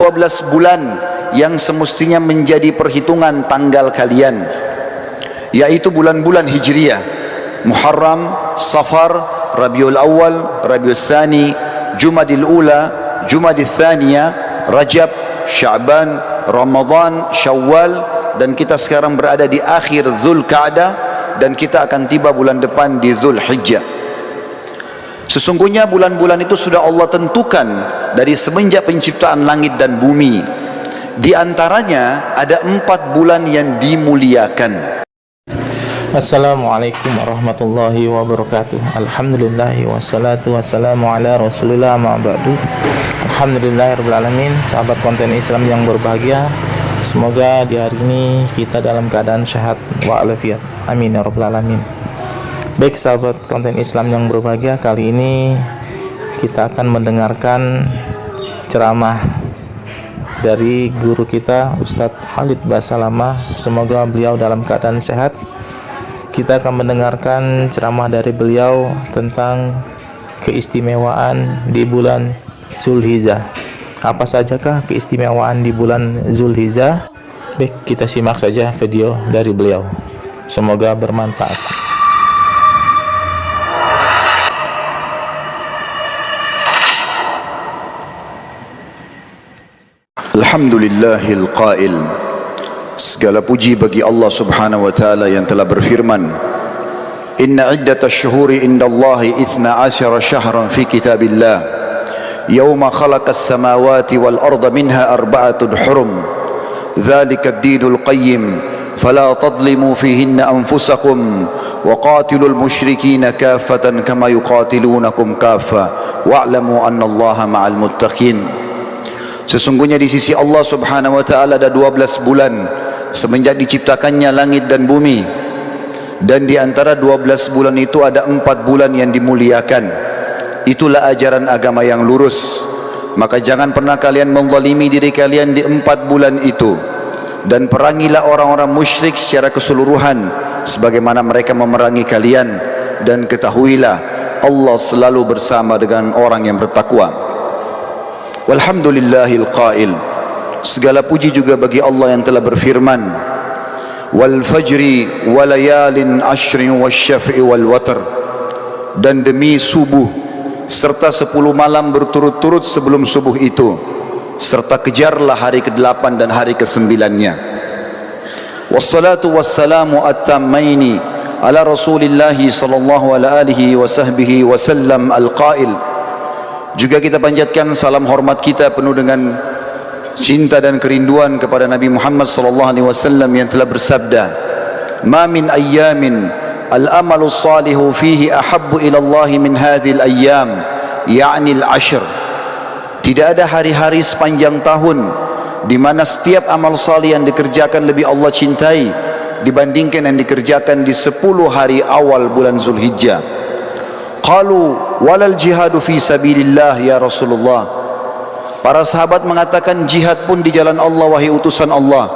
12 bulan yang semestinya menjadi perhitungan tanggal kalian, yaitu bulan-bulan Hijriyah: Muharram, Safar, Rabiul Awal, Rabiul Tsani, Jumadil Ula, Jumadil Tsaniyah, Rajab, Sya'ban, Ramadan, Syawal, dan kita sekarang berada di akhir Dzulqa'dah, dan kita akan tiba bulan depan di Dzulhijjah. Sesungguhnya bulan-bulan itu sudah Allah tentukan dari semenjak penciptaan langit dan bumi. Di antaranya ada 4 bulan yang dimuliakan. Assalamualaikum warahmatullahi wabarakatuh. Alhamdulillahi wassalatu wassalamu ala rasulillah ma ba'du. Alhamdulillahirabbil alamin. Sahabat konten Islam yang berbahagia, semoga di hari ini kita dalam keadaan sehat walafiat. Amin ya rabbal alamin. Baik sahabat konten Islam yang berbahagia, kali ini kita akan mendengarkan ceramah dari guru kita Ustadz Khalid Basalamah. Semoga beliau dalam keadaan sehat. Kita akan mendengarkan ceramah dari beliau tentang keistimewaan di bulan Zulhijjah. Apa sajakah keistimewaan di bulan Zulhijjah? Baik, kita simak saja video dari beliau. Semoga bermanfaat. Alhamdulillahil qail, segala puji bagi Allah subhanahu wa ta'ala yang telah berfirman, Inna iddatash syuhuri indallahi 12 syahran fi kitabillah, yawma khalaqas samawati wal arda minha 4 hurum, dhalika ad-dinul qayyim, fala tadlimu fihinna anfusakum, wa qatilul musyrikina kaffatan kama yuqatilunakum kaffa, wa'lamu anna Allaha ma'al muttaqin. Sesungguhnya di sisi Allah subhanahu wa ta'ala ada 12 bulan semenjak diciptakannya langit dan bumi, dan di antara 12 bulan itu ada 4 bulan yang dimuliakan. Itulah ajaran agama yang lurus. Maka jangan pernah kalian menzalimi diri kalian di 4 bulan itu, dan perangilah orang-orang musyrik secara keseluruhan sebagaimana mereka memerangi kalian, dan ketahuilah Allah selalu bersama dengan orang yang bertakwa. Walhamdulillahil qail, segala puji juga bagi Allah yang telah berfirman, wal fajri walayalin ashrin wasyaf'i wal watr, dan demi subuh serta 10 malam berturut-turut sebelum subuh itu, serta kejarlah hari ke-8 dan hari ke-9-nya. Wassalatu wassalamu at-tammaini ala rasulillahi sallallahu alaihi wa sahbihi wa sallam al-qail. Juga kita panjatkan salam hormat kita penuh dengan cinta dan kerinduan kepada Nabi Muhammad sallallahu alaihi wasallam yang telah bersabda, "Ma min ayyamin al-amalu salihu fihi ahabbu ila Allah min hadhihi al-ayyam, ya'ni al-ashr." Tidak ada hari-hari sepanjang tahun di mana setiap amal salih yang dikerjakan lebih Allah cintai dibandingkan yang dikerjakan di 10 hari awal bulan Zulhijjah. Qalu walal jihadu fi sabilillah ya Rasulullah. Para sahabat mengatakan, jihad pun di jalan Allah wahai utusan Allah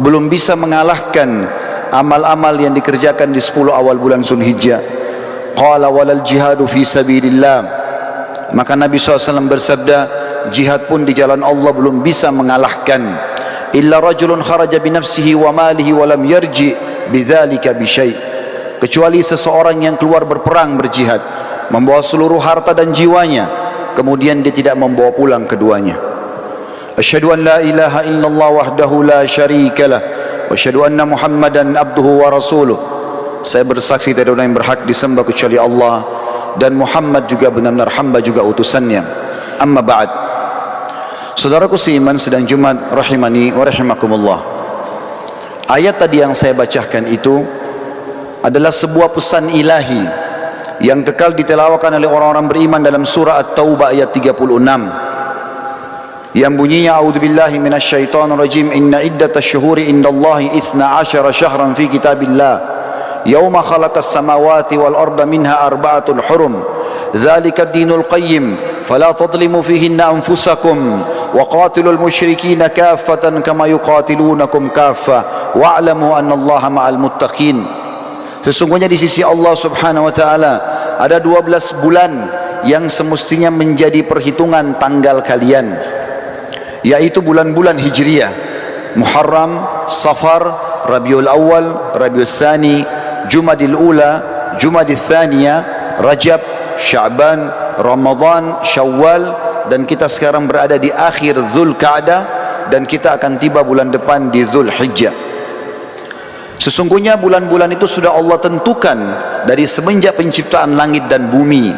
belum bisa mengalahkan amal-amal yang dikerjakan di 10 awal bulan Zulhijjah. Qala walal jihadu fi sabilillah. Maka Nabi SAW bersabda, jihad pun di jalan Allah belum bisa mengalahkan, illa rajulun kharaja binafsihi wa malihi wa lam yarji bidzalika bisyai', kecuali seseorang yang keluar berperang berjihad membawa seluruh harta dan jiwanya, kemudian dia tidak membawa pulang keduanya. Asyhadu an la ilaha illallah wahdahu la syarikalah wa asyhadu anna Muhammadan abduhu wa rasuluh. Saya bersaksi tidak ada yang berhak disembah kecuali Allah, dan Muhammad juga benar-benar hamba juga utusannya. Amma ba'd. Saudaraku seiman sedang Jumat rahimani wa rahimakumullah. Ayat tadi yang saya bacakan itu adalah sebuah pesan ilahi yang kekal ditelawakan oleh orang-orang beriman dalam surah At-Taubah ayat 36 yang bunyinya, a'udzubillahi minasyaitonirrajim, inna iddatash syuhuri indallahi 12 syahran fi kitabillah, yawma khalaqas samawati wal arda minha 4 hurum, dzalika ad-dinul qayyim, fala tadlimu fihinna anfusakum, wa qatilul musyrikina kaffatan kama yuqatilunakum kaffa, wa'lamu anna Allaha ma'al muttaqin. Sesungguhnya di sisi Allah subhanahu wa ta'ala ada 12 bulan yang semestinya menjadi perhitungan tanggal kalian, yaitu bulan-bulan Hijriyah: Muharram, Safar, Rabiul Awal, Rabiul Thani, Jumadil Ula, Jumadil Thaniya, Rajab, Sya'ban, Ramadan, Syawal, dan kita sekarang berada di akhir Dzulqa'dah, dan kita akan tiba bulan depan di Dzulhijjah. Sesungguhnya bulan-bulan itu sudah Allah tentukan dari semenjak penciptaan langit dan bumi.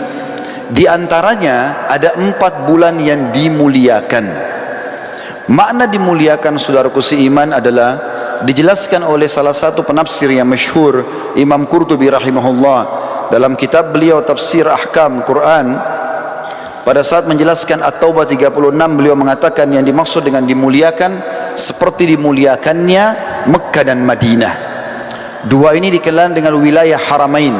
Di antaranya ada 4 bulan yang dimuliakan. Makna dimuliakan, saudaraku seiman, adalah dijelaskan oleh salah satu penafsir yang masyhur, Imam Qurtubi rahimahullah, dalam kitab beliau Tafsir Ahkam Quran. Pada saat menjelaskan At-Taubah 36, beliau mengatakan yang dimaksud dengan dimuliakan seperti dimuliakannya Mekah dan Madinah. Dua ini dikenal dengan wilayah Haramain,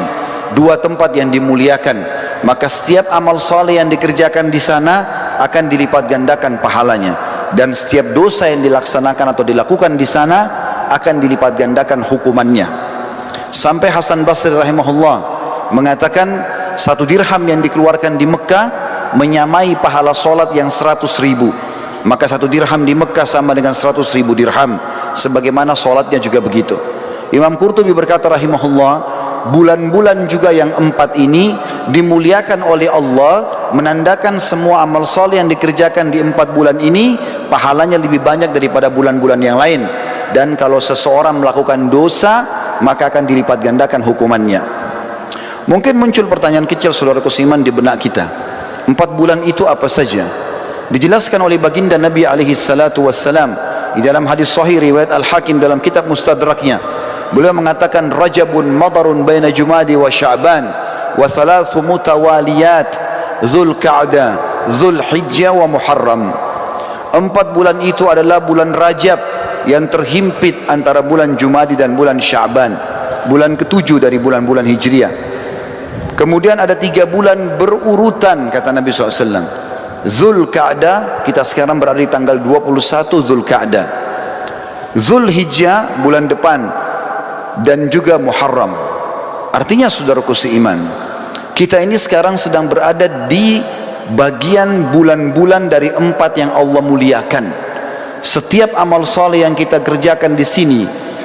2 tempat yang dimuliakan. Maka setiap amal saleh yang dikerjakan di sana akan dilipat gandakan pahalanya, dan setiap dosa yang dilaksanakan atau dilakukan di sana akan dilipat gandakan hukumannya. Sampai Hasan Basri rahimahullah mengatakan 1 dirham yang dikeluarkan di Mekah menyamai pahala solat yang 100.000. Maka 1 dirham di Mekah sama dengan 100.000 dirham, sebagaimana solatnya juga begitu. Imam Qurtubi berkata rahimahullah, bulan-bulan juga yang 4 ini dimuliakan oleh Allah, menandakan semua amal soleh yang dikerjakan di 4 bulan ini pahalanya lebih banyak daripada bulan-bulan yang lain. Dan kalau seseorang melakukan dosa, maka akan dilipat gandakan hukumannya. Mungkin muncul pertanyaan kecil, saudaraku seiman, di benak kita. 4 bulan itu apa saja? Dijelaskan oleh baginda Nabi alaihi salatu wassalam di dalam hadis sahih riwayat Al-Hakim dalam kitab Mustadraknya. Beliau mengatakan, Rajabun madarun baina Jumadi wa Sya'ban wa 3 mutawaliyat, Dzulqa'dah, Dzulhijjah wa Muharram. 4 bulan itu adalah bulan Rajab yang terhimpit antara bulan Jumadi dan bulan Sya'ban, bulan ke-7 dari bulan-bulan Hijriah. Kemudian ada 3 bulan berurutan, kata Nabi SAW. Dzulqa'dah, kita sekarang berada di tanggal 21 Dzulqa'dah. Dzulhijjah, bulan depan, dan juga Muharram. Artinya, saudaraku seiman, kita ini sekarang sedang berada di bagian bulan-bulan dari 4 yang Allah muliakan. Setiap amal saleh yang kita kerjakan di sini,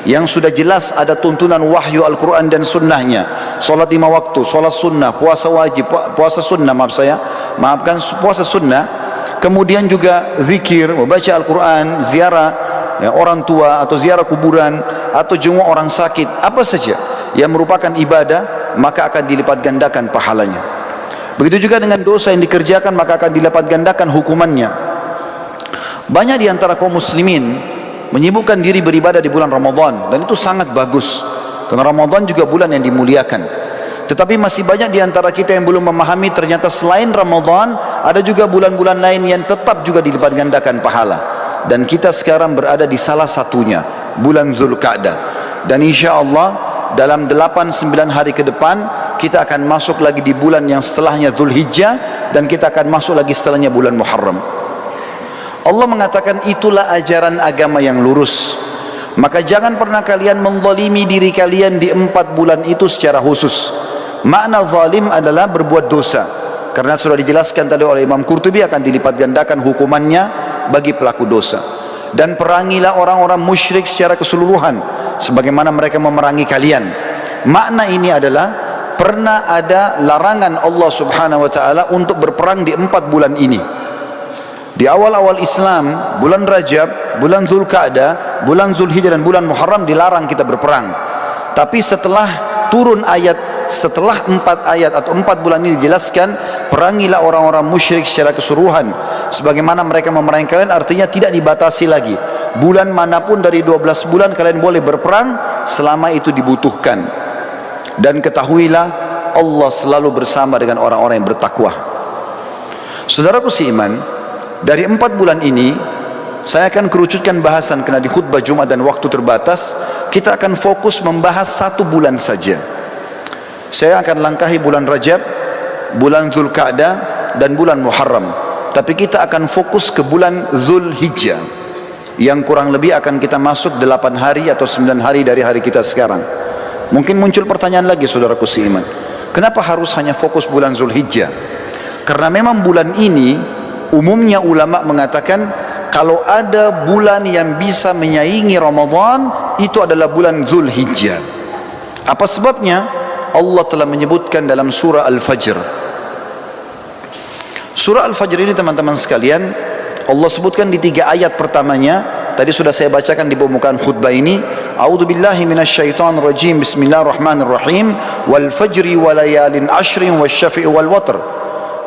yang sudah jelas ada tuntunan wahyu Al-Quran dan sunnahnya, solat 5 waktu, solat sunnah, puasa wajib, puasa sunnah, puasa sunnah, kemudian juga zikir, membaca Al-Quran, ziarah orang tua atau ziarah kuburan, atau jenguk orang sakit, apa saja yang merupakan ibadah, maka akan dilipat gandakan pahalanya. Begitu juga dengan dosa yang dikerjakan, maka akan dilipat gandakan hukumannya. Banyak di antara kaum muslimin menyibukkan diri beribadah di bulan Ramadan, dan itu sangat bagus, karena Ramadan juga bulan yang dimuliakan. Tetapi masih banyak di antara kita yang belum memahami ternyata selain Ramadan ada juga bulan-bulan lain yang tetap juga dilipat gandakan pahala. Dan kita sekarang berada di salah satunya, bulan Dzulqa'dah. Dan insya Allah dalam 8-9 hari ke depan kita akan masuk lagi di bulan yang setelahnya Dzulhijjah, dan kita akan masuk lagi setelahnya bulan Muharram. Allah mengatakan itulah ajaran agama yang lurus. Maka jangan pernah kalian menzalimi diri kalian di 4 bulan itu secara khusus. Makna zalim adalah berbuat dosa, karena sudah dijelaskan tadi oleh Imam Qurtubi akan dilipat gandakan hukumannya bagi pelaku dosa. Dan perangilah orang-orang musyrik secara keseluruhan sebagaimana mereka memerangi kalian. Makna ini adalah pernah ada larangan Allah subhanahu wa ta'ala untuk berperang di 4 bulan ini. Di awal-awal Islam, bulan Rajab, bulan Dzulqa'dah, bulan Dzulhijjah dan bulan Muharram dilarang kita berperang. Tapi setelah turun ayat, setelah 4 ayat atau 4 bulan ini dijelaskan, perangilah orang-orang musyrik secara keseluruhan sebagaimana mereka memerangi kalian, artinya tidak dibatasi lagi. Bulan manapun dari 12 bulan kalian boleh berperang selama itu dibutuhkan. Dan ketahuilah Allah selalu bersama dengan orang-orang yang bertakwa. Saudaraku seiman, dari 4 bulan ini saya akan kerucutkan bahasan karena di khutbah Jumat dan waktu terbatas. Kita akan fokus membahas 1 bulan saja. Saya akan langkahi bulan Rajab, bulan Dzulqa'dah, dan bulan Muharram. Tapi kita akan fokus ke bulan Dzulhijjah, yang kurang lebih akan kita masuk 8 hari atau 9 hari dari hari kita sekarang. Mungkin muncul pertanyaan lagi, saudaraku seiman, kenapa harus hanya fokus bulan Dzulhijjah? Karena memang bulan ini umumnya ulama mengatakan kalau ada bulan yang bisa menyaingi Ramadan, itu adalah bulan Zulhijjah. Apa sebabnya? Allah telah menyebutkan dalam surah Al-Fajr. Surah Al-Fajr ini teman-teman sekalian, Allah sebutkan di 3 ayat pertamanya. Tadi sudah saya bacakan di pembukaan khutbah ini. A'udzubillahi minasyaitonir rajim. Bismillahirrahmanirrahim. Wal fajri walayalin ashrin wasyafi'i wal watr.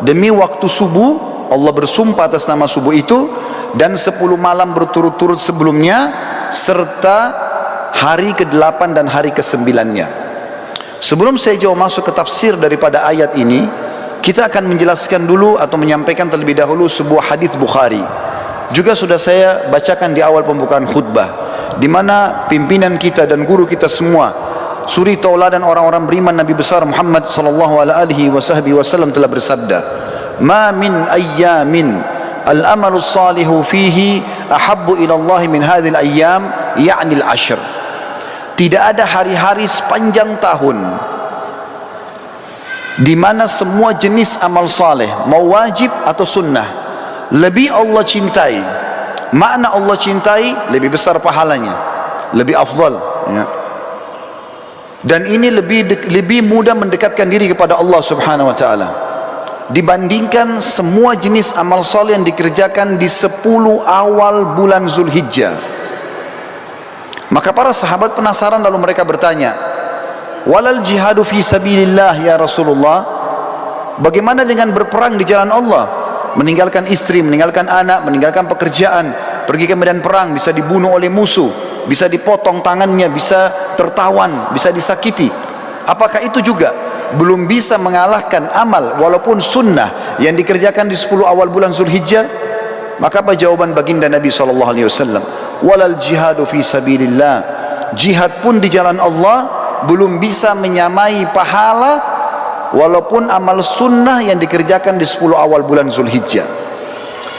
Demi waktu subuh, Allah bersumpah atas nama subuh itu, dan 10 malam berturut-turut sebelumnya, serta hari ke-8 dan hari ke-9-nya. Sebelum saya jauh masuk ke tafsir daripada ayat ini, kita akan menjelaskan dulu atau menyampaikan terlebih dahulu sebuah hadis Bukhari. Juga sudah saya bacakan di awal pembukaan khutbah, di mana pimpinan kita dan guru kita semua, suri tauladan orang-orang beriman Nabi besar Muhammad sallallahu alaihi wasallam telah bersabda, "Ma min ayyamin al-amalu salihu fihi ahabbu ila Allah min hadhil ayyam, ya'ni al-ashr." Tidak ada hari-hari sepanjang tahun di mana semua jenis amal saleh, mau wajib atau sunnah, lebih Allah cintai. Makna Allah cintai, lebih besar pahalanya, lebih afdal, ya. Dan ini lebih mudah mendekatkan diri kepada Allah subhanahu wa ta'ala dibandingkan semua jenis amal saleh yang dikerjakan di 10 awal bulan Zulhijjah. Maka para sahabat penasaran, lalu mereka bertanya, "Walal jihadu fi sabilillah ya Rasulullah?" Bagaimana dengan berperang di jalan Allah? Meninggalkan istri, meninggalkan anak, meninggalkan pekerjaan, pergi ke medan perang, bisa dibunuh oleh musuh, bisa dipotong tangannya, bisa tertawan, bisa disakiti. Apakah itu juga belum bisa mengalahkan amal walaupun sunnah yang dikerjakan di 10 awal bulan Zulhijjah? Maka apa jawaban baginda Nabi SAW? Walal jihadu fi sabilillah. Jihad pun di jalan Allah belum bisa menyamai pahala walaupun amal sunnah yang dikerjakan di 10 awal bulan Zulhijjah.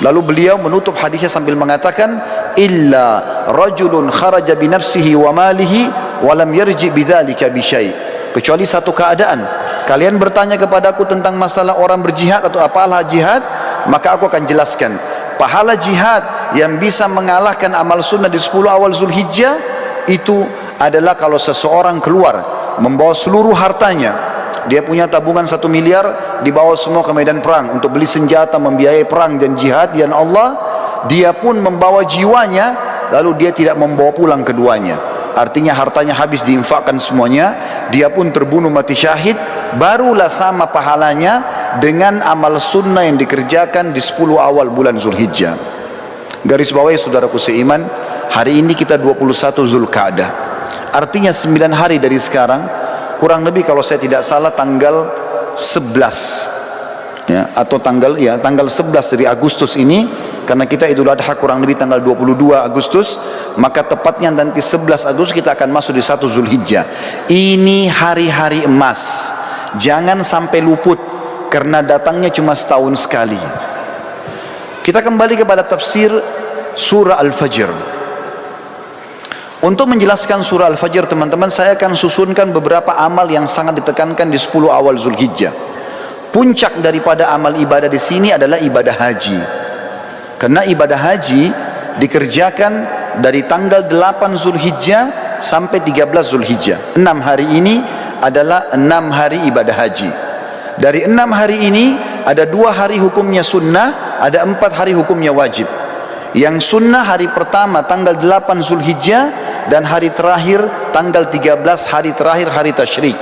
Lalu beliau menutup hadisnya sambil mengatakan, "Illa rajulun kharaja bi nafsihi wa malihi wa lam yarji bidzalika bi syai'." Kecuali satu keadaan, kalian bertanya kepadaku tentang masalah orang berjihad atau apalah jihad, maka aku akan jelaskan. Pahala jihad yang bisa mengalahkan amal sunnah di 10 awal Zulhijjah itu adalah kalau seseorang keluar membawa seluruh hartanya. Dia punya tabungan 1 miliar, dibawa semua ke medan perang untuk beli senjata, membiayai perang dan jihad di jalan Allah. Dia pun membawa jiwanya, lalu dia tidak membawa pulang keduanya. Artinya hartanya habis diinfakkan semuanya, dia pun terbunuh mati syahid. Barulah sama pahalanya dengan amal sunnah yang dikerjakan di 10 awal bulan Zulhijjah. Garis bawahi saudaraku seiman, hari ini kita 21 Zulqa'dah. Artinya 9 hari dari sekarang, kurang lebih kalau saya tidak salah tanggal 11, ya, atau tanggal 11 dari Agustus ini, karena kita Idul Adha kurang lebih tanggal 22 Agustus, maka tepatnya nanti 11 Agustus kita akan masuk di 1 Zulhijjah. Ini hari-hari emas, jangan sampai luput karena datangnya cuma setahun sekali. Kita kembali kepada tafsir surah Al-Fajr. Untuk menjelaskan surah Al-Fajr, teman-teman, saya akan susunkan beberapa amal yang sangat ditekankan di 10 awal Zulhijjah. Puncak daripada amal ibadah di sini adalah ibadah haji. Karena ibadah haji dikerjakan dari tanggal 8 Zulhijjah sampai 13 Zulhijjah. 6 hari ini adalah 6 hari ibadah haji. Dari 6 hari ini ada 2 hari hukumnya sunnah, ada 4 hari hukumnya wajib. Yang sunnah hari pertama tanggal 8 Zulhijjah, dan hari terakhir tanggal 13 hari terakhir hari tasyrik.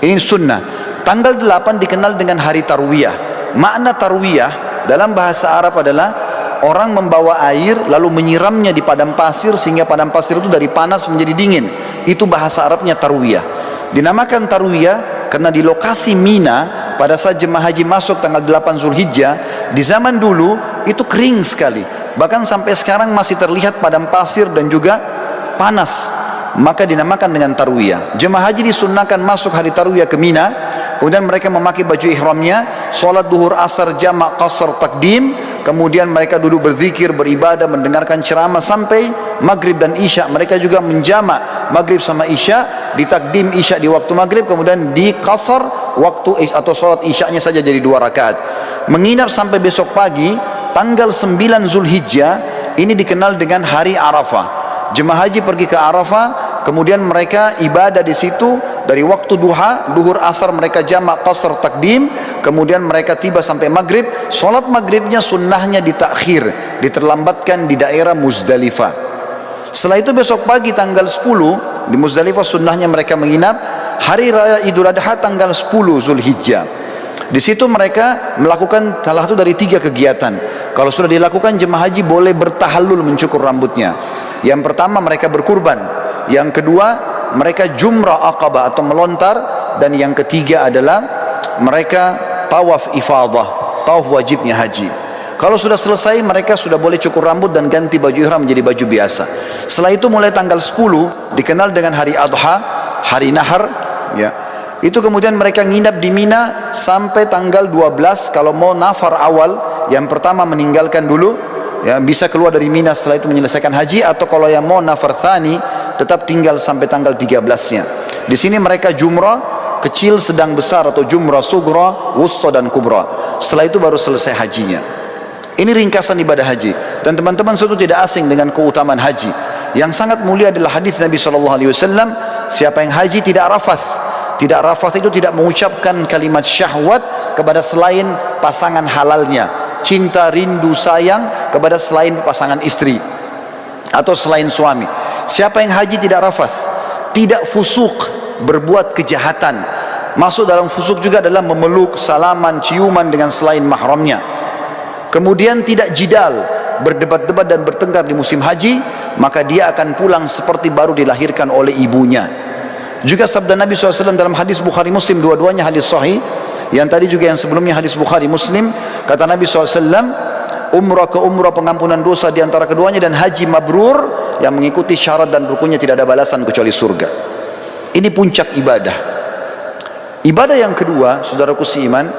Ini sunnah. Tanggal 8 dikenal dengan hari tarwiyah. Makna tarwiyah dalam bahasa Arab adalah orang membawa air lalu menyiramnya di padang pasir sehingga padang pasir itu dari panas menjadi dingin. Itu bahasa Arabnya tarwiyah. Dinamakan tarwiyah karena di lokasi Mina pada saat jemaah haji masuk tanggal 8 Zulhijjah, di zaman dulu itu kering sekali. Bahkan sampai sekarang masih terlihat padang pasir dan juga panas. Maka dinamakan dengan tarwiyah. Jemaah haji disunnahkan masuk hari tarwiyah ke Mina, kemudian mereka memakai baju ihramnya, sholat duhur asar jamak qasar takdim, kemudian mereka duduk berzikir, beribadah, mendengarkan ceramah sampai maghrib dan isya. Mereka juga menjamak maghrib sama isya, ditakdim isya di waktu maghrib, kemudian di qasar waktu atau sholat isyanya saja jadi 2 rakaat. Menginap sampai besok pagi. tanggal 9 Zulhijjah ini dikenal dengan hari Arafah. Jemaah haji pergi ke Arafah, kemudian mereka ibadah di situ dari waktu duha, duhur asar mereka jamak qasr takdim, kemudian mereka tiba sampai maghrib. Solat maghribnya sunnahnya ditakhir, diterlambatkan di daerah Muzdalifah. Setelah itu besok pagi tanggal 10 di Muzdalifah sunnahnya mereka menginap. Hari raya Idul Adha tanggal 10 Zulhijjah. Di situ mereka melakukan salah satu dari 3 kegiatan. Kalau sudah dilakukan, jemaah haji boleh bertahallul mencukur rambutnya. Yang pertama mereka berkurban, yang kedua mereka jumrah aqabah atau melontar, dan yang ketiga adalah mereka tawaf ifadah, tawaf wajibnya haji. Kalau sudah selesai mereka sudah boleh cukur rambut dan ganti baju ihram menjadi baju biasa. Setelah itu mulai tanggal 10 dikenal dengan hari Adha, hari Nahar, ya. Itu kemudian mereka nginap di Mina sampai tanggal 12. Kalau mau nafar awal, yang pertama meninggalkan dulu, ya, bisa keluar dari Mina setelah itu menyelesaikan haji, atau kalau yang mau nafar thani tetap tinggal sampai tanggal 13-nya. Di sini mereka jumrah kecil, sedang, besar, atau jumrah sugra, wusta, dan kubra. Setelah itu baru selesai hajinya. Ini ringkasan ibadah haji, dan teman-teman suatu tidak asing dengan keutamaan haji. Yang sangat mulia adalah hadis Nabi SAW, siapa yang haji tidak rafath. Tidak rafath itu tidak mengucapkan kalimat syahwat kepada selain pasangan halalnya, cinta, rindu, sayang kepada selain pasangan istri atau selain suami. Siapa yang haji tidak rafath, tidak fusuk, berbuat kejahatan. Masuk dalam fusuk juga adalah memeluk, salaman, ciuman dengan selain mahramnya. Kemudian tidak jidal, berdebat-debat dan bertengkar di musim haji, maka dia akan pulang seperti baru dilahirkan oleh ibunya. Juga sabda Nabi SAW dalam hadis Bukhari Muslim, dua-duanya hadis sahih, yang tadi juga yang sebelumnya hadis Bukhari Muslim, kata Nabi SAW, umrah ke umrah pengampunan dosa di antara keduanya, dan haji mabrur yang mengikuti syarat dan rukunnya tidak ada balasan kecuali surga. Ini puncak ibadah. Ibadah yang kedua, saudaraku seiman,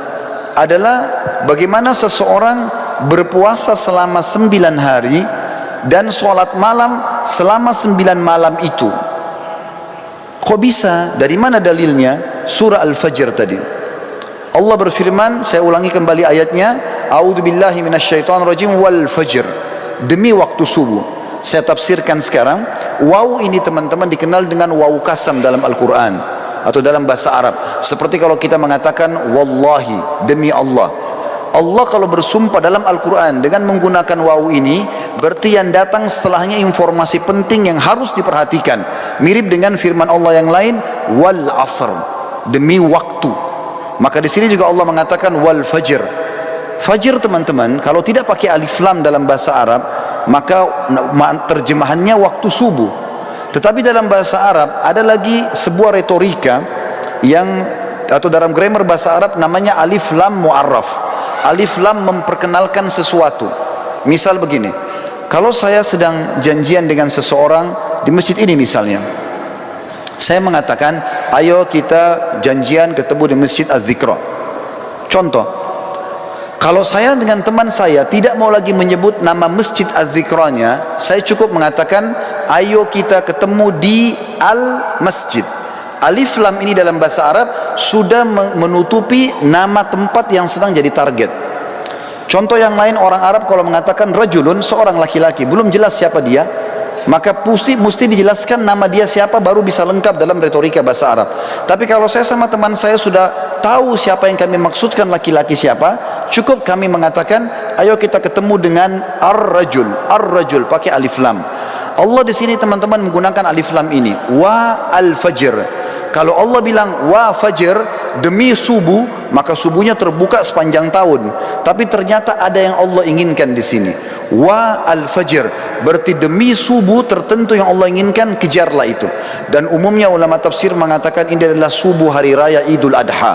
adalah bagaimana seseorang berpuasa selama 9 hari dan sholat malam selama 9 malam itu. Kok bisa? Dari mana dalilnya? Surah Al-Fajr tadi. Allah berfirman, saya ulangi kembali ayatnya, A'udzubillahi minasyaitonirrajim, wal fajr, demi waktu subuh. Saya tafsirkan sekarang. Waw ini teman-teman dikenal dengan waw kasam dalam Al-Quran atau dalam bahasa Arab. Seperti kalau kita mengatakan wallahi, demi Allah. Allah kalau bersumpah dalam Al-Quran dengan menggunakan waw ini, berarti yang datang setelahnya informasi penting yang harus diperhatikan. Mirip dengan firman Allah yang lain, wal asr, demi waktu. Maka di sini juga Allah mengatakan wal fajr. Fajr teman-teman, kalau tidak pakai alif lam dalam bahasa Arab, maka terjemahannya waktu subuh. Tetapi dalam bahasa Arab ada lagi sebuah retorika yang, atau dalam grammar bahasa Arab namanya alif lam mu'arraf. Alif lam memperkenalkan sesuatu. Misal begini, kalau saya sedang janjian dengan seseorang di masjid ini misalnya, saya mengatakan ayo kita janjian ketemu di masjid Az-Zikra. Contoh, kalau saya dengan teman saya tidak mau lagi menyebut nama masjid Az-Zikranya, saya cukup mengatakan ayo kita ketemu di Al-Masjid. Alif lam ini dalam bahasa Arab sudah menutupi nama tempat yang sedang jadi target. Contoh yang lain, orang Arab kalau mengatakan rajulun, seorang laki-laki, belum jelas siapa dia, maka mesti dijelaskan nama dia siapa baru bisa lengkap dalam retorika bahasa Arab. Tapi kalau saya sama teman saya sudah tahu siapa yang kami maksudkan laki-laki siapa, cukup kami mengatakan ayo kita ketemu dengan ar-rajul pakai alif lam. Allah di sini teman-teman menggunakan alif lam ini, wa al-fajr. Kalau Allah bilang wa fajr, demi subuh, maka subuhnya terbuka sepanjang tahun. Tapi ternyata ada yang Allah inginkan di sini. Wa al-fajr, berarti demi subuh tertentu yang Allah inginkan, kejarlah itu. Dan umumnya ulama tafsir mengatakan ini adalah subuh hari raya Idul Adha.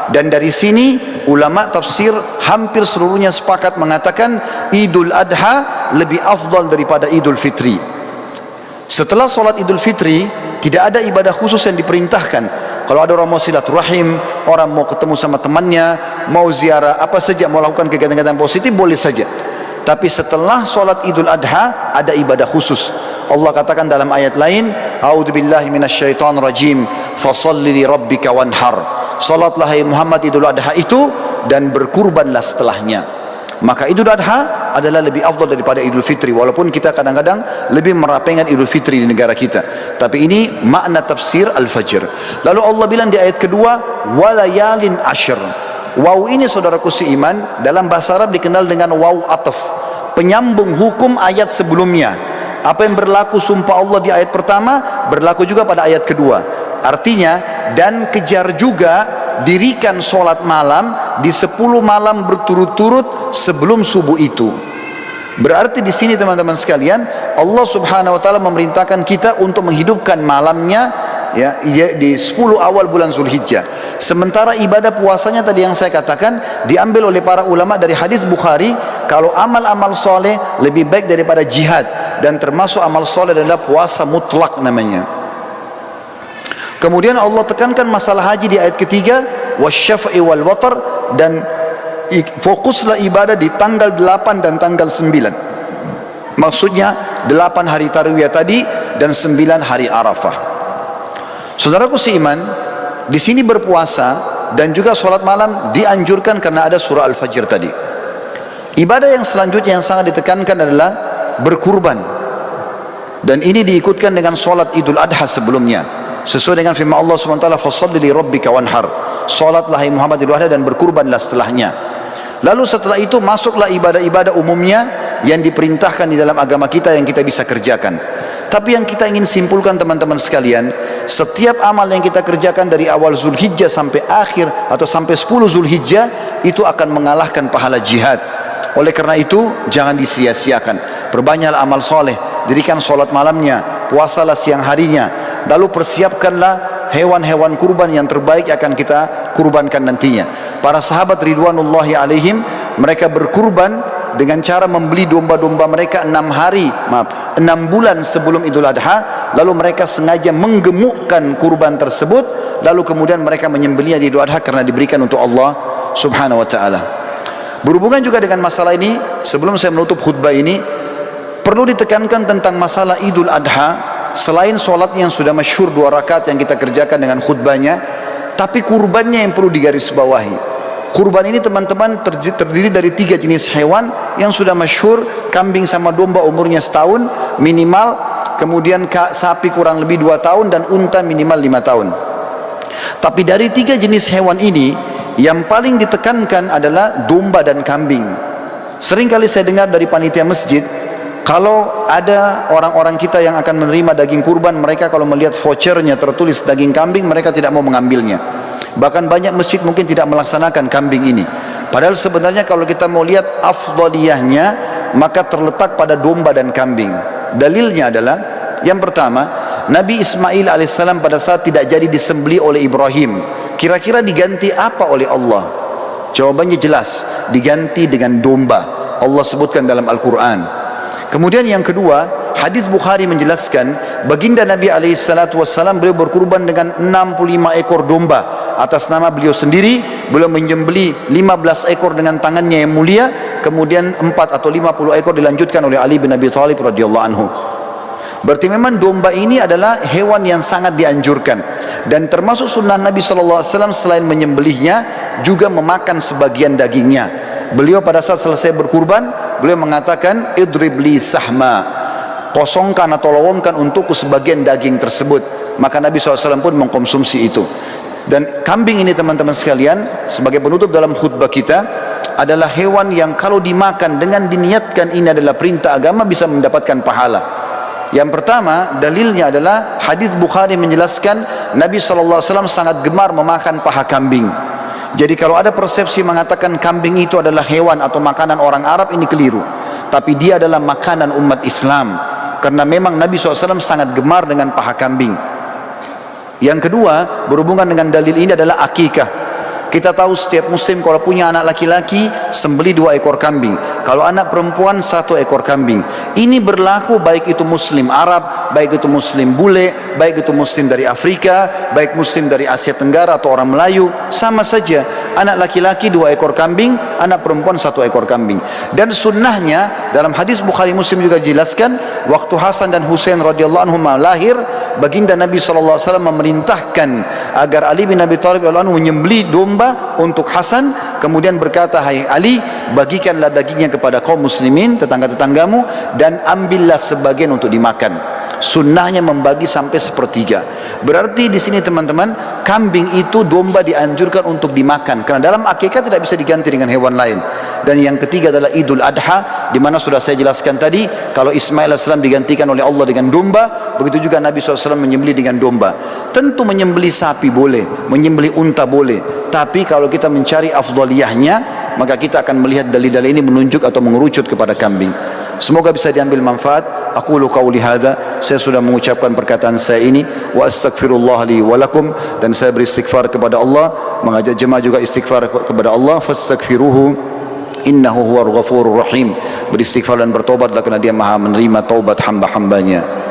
Dan dari sini ulama tafsir hampir seluruhnya sepakat mengatakan Idul Adha lebih afdal daripada Idul Fitri. Setelah sholat Idul Fitri tidak ada ibadah khusus yang diperintahkan. Kalau ada orang mau silaturahim, orang mau ketemu sama temannya, mau ziarah, apa saja, mau lakukan kegiatan-kegiatan positif, boleh saja. Tapi setelah sholat Idul Adha ada ibadah khusus. Allah katakan dalam ayat lain, A'udzubillahi minasyaitonirrajim, fasalli li rabbika wanhar. Salatlah hai Muhammad Idul Adha itu dan berkurbanlah setelahnya. Maka Idul Adha adalah lebih afdal daripada Idul Fitri, walaupun kita kadang-kadang lebih merapengan Idul Fitri di negara kita. Tapi ini makna tafsir Al-Fajr. Lalu Allah bilang di ayat kedua, walayalin ashr. Waw ini saudaraku seiman dalam bahasa Arab dikenal dengan waw ataf, penyambung hukum ayat sebelumnya. Apa yang berlaku sumpah Allah di ayat pertama berlaku juga pada ayat kedua. Artinya, dan kejar juga dirikan solat malam di 10 malam berturut-turut sebelum subuh itu. Berarti di sini teman-teman sekalian, Allah Subhanahu wa taala memerintahkan kita untuk menghidupkan malamnya ya di 10 awal bulan Zulhijjah. Sementara ibadah puasanya tadi yang saya katakan diambil oleh para ulama dari hadis Bukhari, kalau amal-amal soleh lebih baik daripada jihad, dan termasuk amal soleh adalah puasa mutlak namanya. Kemudian Allah tekankan masalah haji di ayat ketiga, wasyaf'i wal watar, dan fokuslah ibadah di tanggal 8 dan tanggal 9. Maksudnya 8 hari tarwiyah tadi dan 9 hari Arafah. Saudaraku seiman, di sini berpuasa dan juga sholat malam dianjurkan karena ada surah Al-Fajr tadi. Ibadah yang selanjutnya yang sangat ditekankan adalah berkurban, dan ini diikutkan dengan sholat Idul Adha sebelumnya. Sesuai dengan firman Allah SWT, fasalli li rabbika wanhar, salatlah hai Muhammad Idul Adha dan berkurbanlah setelahnya. Lalu setelah itu masuklah ibadah-ibadah umumnya yang diperintahkan di dalam agama kita yang kita bisa kerjakan. Tapi yang kita ingin simpulkan teman-teman sekalian, setiap amal yang kita kerjakan dari awal Zulhijjah sampai akhir atau sampai 10 Zulhijjah itu akan mengalahkan pahala jihad. Oleh karena itu jangan disia-siakan. Perbanyaklah amal soleh, dirikan sholat malamnya, puasalah siang harinya, lalu persiapkanlah hewan-hewan kurban yang terbaik akan kita kurbankan nantinya. Para sahabat ridwanullahi alaihim, mereka berkurban dengan cara membeli domba-domba mereka 6 bulan sebelum Idul Adha, lalu mereka sengaja menggemukkan kurban tersebut, lalu kemudian mereka menyembelihnya di Idul Adha karena diberikan untuk Allah Subhanahu wa taala. Berhubungan juga dengan masalah ini, sebelum saya menutup khutbah ini, perlu ditekankan tentang masalah Idul Adha. Selain sholatnya yang sudah masyhur 2 rakaat yang kita kerjakan dengan khutbahnya, tapi kurbannya yang perlu digarisbawahi. Kurban ini teman-teman terdiri dari 3 jenis hewan yang sudah masyhur, kambing sama domba umurnya setahun minimal, kemudian sapi kurang lebih 2 tahun, dan unta minimal 5 tahun. Tapi dari 3 jenis hewan ini, yang paling ditekankan adalah domba dan kambing. Sering kali saya dengar dari panitia masjid, kalau ada orang-orang kita yang akan menerima daging kurban, mereka kalau melihat vouchernya tertulis daging kambing, mereka tidak mau mengambilnya. Bahkan banyak masjid mungkin tidak melaksanakan kambing ini. Padahal sebenarnya kalau kita mau lihat afdaliyahnya, maka terletak pada domba dan kambing. Dalilnya adalah, yang pertama, Nabi Ismail alaihissalam pada saat tidak jadi disembelih oleh Ibrahim, kira-kira diganti apa oleh Allah? Jawabannya jelas, diganti dengan domba. Allah sebutkan dalam Al-Quran. Kemudian yang kedua, hadis Bukhari menjelaskan, baginda Nabi SAW beliau berkurban dengan 65 ekor domba atas nama beliau sendiri. Beliau menyembelih 15 ekor dengan tangannya yang mulia, kemudian 4 atau 50 ekor dilanjutkan oleh Ali bin Abi Thalib radhiyallahu anhu. Berarti memang domba ini adalah hewan yang sangat dianjurkan, dan termasuk sunnah Nabi SAW selain menyembelihnya juga memakan sebagian dagingnya. Beliau pada saat selesai berkurban, beliau mengatakan, idrib li sahma, kosongkan atau lowongkan untukku sebagian daging tersebut. Maka Nabi SAW pun mengkonsumsi itu. Dan kambing ini teman-teman sekalian, sebagai penutup dalam khutbah kita, adalah hewan yang kalau dimakan dengan diniatkan ini adalah perintah agama, bisa mendapatkan pahala. Yang pertama, dalilnya adalah hadis Bukhari menjelaskan Nabi SAW sangat gemar memakan paha kambing. Jadi kalau ada persepsi mengatakan kambing itu adalah hewan atau makanan orang Arab, ini keliru. Tapi dia adalah makanan umat Islam, karena memang Nabi SAW sangat gemar dengan paha kambing. Yang kedua, berhubungan dengan dalil ini adalah akikah. Kita tahu setiap muslim kalau punya anak laki-laki, sembelih 2 ekor kambing. Kalau anak perempuan 1 ekor kambing. Ini berlaku baik itu muslim Arab, baik itu muslim bule, baik itu muslim dari Afrika, baik muslim dari Asia Tenggara atau orang Melayu, sama saja. Anak laki-laki 2 ekor kambing, anak perempuan 1 ekor kambing. Dan sunnahnya dalam hadis Bukhari Muslim juga dijelaskan, waktu Hasan dan Husain radhiyallahu anhum lahir, baginda Nabi SAW memerintahkan agar Ali bin Abi Thalib radhiyallahu anhu menyembelih domba domba untuk Hasan, kemudian berkata, hai Ali, bagikanlah dagingnya kepada kaum muslimin, tetangga-tetanggamu, dan ambillah sebagian untuk dimakan. Sunnahnya membagi sampai sepertiga. Berarti di sini teman-teman, kambing itu, domba dianjurkan untuk dimakan, karena dalam akikah tidak bisa diganti dengan hewan lain. Dan yang ketiga adalah Idul Adha, di mana sudah saya jelaskan tadi, kalau Ismail AS digantikan oleh Allah dengan domba, begitu juga Nabi SAW menyembelih dengan domba. Tentu menyembelih sapi boleh, menyembelih unta boleh, tapi kalau kita mencari afdaliyahnya, maka kita akan melihat dalil-dalil ini menunjuk atau mengerucut kepada kambing. Semoga bisa diambil manfaat. Aqulu qauli hadza, saya sudah mengucapkan perkataan saya ini, wa astaghfirullah li wa lakum, dan saya beristighfar kepada Allah, mengajak jemaah juga istighfar kepada Allah. Fastaghfiruhu innahu huwal ghafurur rahim. Beristighfar dan bertobatlah, karena dia Maha menerima taubat hamba-hambanya.